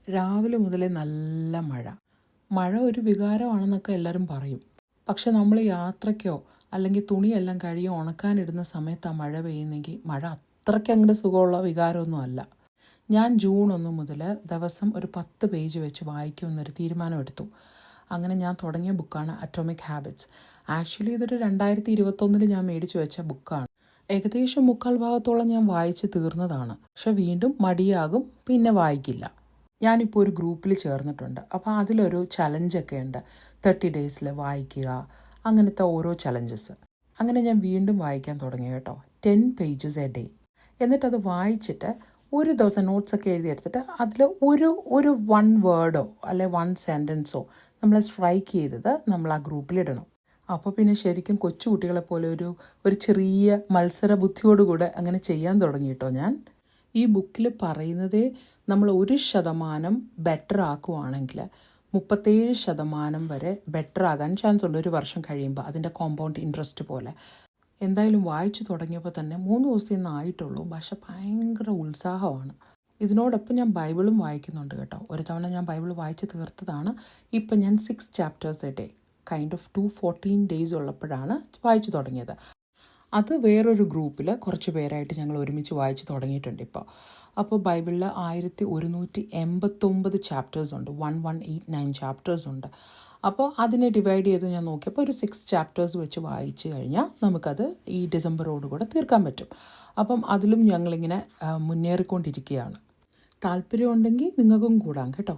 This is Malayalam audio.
രാവിലെ മുതലേ നല്ല മഴ. മഴ ഒരു വികാരമാണെന്നൊക്കെ എല്ലാവരും പറയും. പക്ഷെ നമ്മൾ യാത്രയ്ക്കോ അല്ലെങ്കിൽ തുണിയെല്ലാം കഴുകി ഉണക്കാനിടുന്ന സമയത്താണ് മഴ പെയ്യുന്നെങ്കിൽ മഴ അത്രയ്ക്ക് അങ്ങോട്ട് സുഖമുള്ള വികാരമൊന്നും അല്ല. ഞാൻ ജൂൺ 1 മുതൽ ദിവസം ഒരു 10 പേജ് വെച്ച് വായിക്കുമെന്നൊരു തീരുമാനമെടുത്തു. അങ്ങനെ ഞാൻ തുടങ്ങിയ ബുക്കാണ് അറ്റോമിക് ഹാബിറ്റ്സ്. ആക്ച്വലി ഇതൊരു 2021 ഞാൻ മേടിച്ചു വെച്ച ബുക്കാണ്. ഏകദേശം 3/4 ഭാഗത്തോളം ഞാൻ വായിച്ച് തീർന്നതാണ്. പക്ഷെ വീണ്ടും മടിയാകും, പിന്നെ വായിക്കില്ല. ഞാനിപ്പോൾ ഒരു ഗ്രൂപ്പിൽ ചേർന്നിട്ടുണ്ട്. അപ്പോൾ അതിലൊരു ചലഞ്ചൊക്കെ ഉണ്ട്. 30 ഡേയ്സിൽ വായിക്കുക, അങ്ങനത്തെ ഓരോ ചലഞ്ചസ്. അങ്ങനെ ഞാൻ വീണ്ടും വായിക്കാൻ തുടങ്ങി കേട്ടോ. 10 പേജസ് എ ഡേ. എന്നിട്ടത് വായിച്ചിട്ട് ഒരു ദിവസം നോട്ട്സൊക്കെ എഴുതിയെടുത്തിട്ട് അതിൽ ഒരു 1 വേർഡോ അല്ലെ 1 സെൻറ്റൻസോ നമ്മൾ സ്ട്രൈക്ക് ചെയ്തത് നമ്മൾ ആ ഗ്രൂപ്പിലിടണം. അപ്പോൾ പിന്നെ ശരിക്കും കൊച്ചു കുട്ടികളെപ്പോലെ ഒരു ചെറിയ മത്സര ബുദ്ധിയോടുകൂടെ അങ്ങനെ ചെയ്യാൻ തുടങ്ങി കേട്ടോ ഞാൻ. ഈ ബുക്കിൽ പറയുന്നതേ നമ്മൾ 1% ബെറ്റർ ആക്കുവാണെങ്കിൽ 37% വരെ ബെറ്റർ ആകാൻ ചാൻസ് ഉണ്ട് ഒരു വർഷം കഴിയുമ്പോൾ, അതിൻ്റെ കോമ്പൗണ്ട് ഇൻട്രസ്റ്റ് പോലെ. എന്തായാലും വായിച്ചു തുടങ്ങിയപ്പോൾ തന്നെ 3 ദിവസം ആയിട്ടുള്ളൂ. പക്ഷെ ഭയങ്കര ഉത്സാഹമാണ്. ഇതിനോടൊപ്പം ഞാൻ ബൈബിളും വായിക്കുന്നുണ്ട് കേട്ടോ. ഒരു തവണ ഞാൻ ബൈബിൾ വായിച്ച് തീർത്തതാണ്. ഇപ്പം ഞാൻ 6 chapters a day, kind of 214 days ഉള്ളപ്പോഴാണ് വായിച്ചു തുടങ്ങിയത്. അത് വേറൊരു ഗ്രൂപ്പിൽ കുറച്ച് പേരായിട്ട് ഞങ്ങൾ ഒരുമിച്ച് വായിച്ച് തുടങ്ങിയിട്ടുണ്ട് ഇപ്പോൾ. അപ്പോൾ ബൈബിളിൽ 1189 ചാപ്റ്റേഴ്സ് ഉണ്ട്. 1189 ചാപ്റ്റേഴ്സ് ഉണ്ട്. അപ്പോൾ അതിനെ ഡിവൈഡ് ചെയ്ത് ഞാൻ നോക്കിയപ്പോൾ ഒരു 6 ചാപ്റ്റേഴ്സ് വെച്ച് വായിച്ച് കഴിഞ്ഞാൽ നമുക്കത് ഈ ഡിസംബറോടുകൂടെ തീർക്കാൻ പറ്റും. അപ്പം അതിലും ഞങ്ങളിങ്ങനെ മുന്നേറിക്കൊണ്ടിരിക്കുകയാണ്. താല്പര്യമുണ്ടെങ്കിൽ നിങ്ങൾക്കും കൂടാം കേട്ടോ.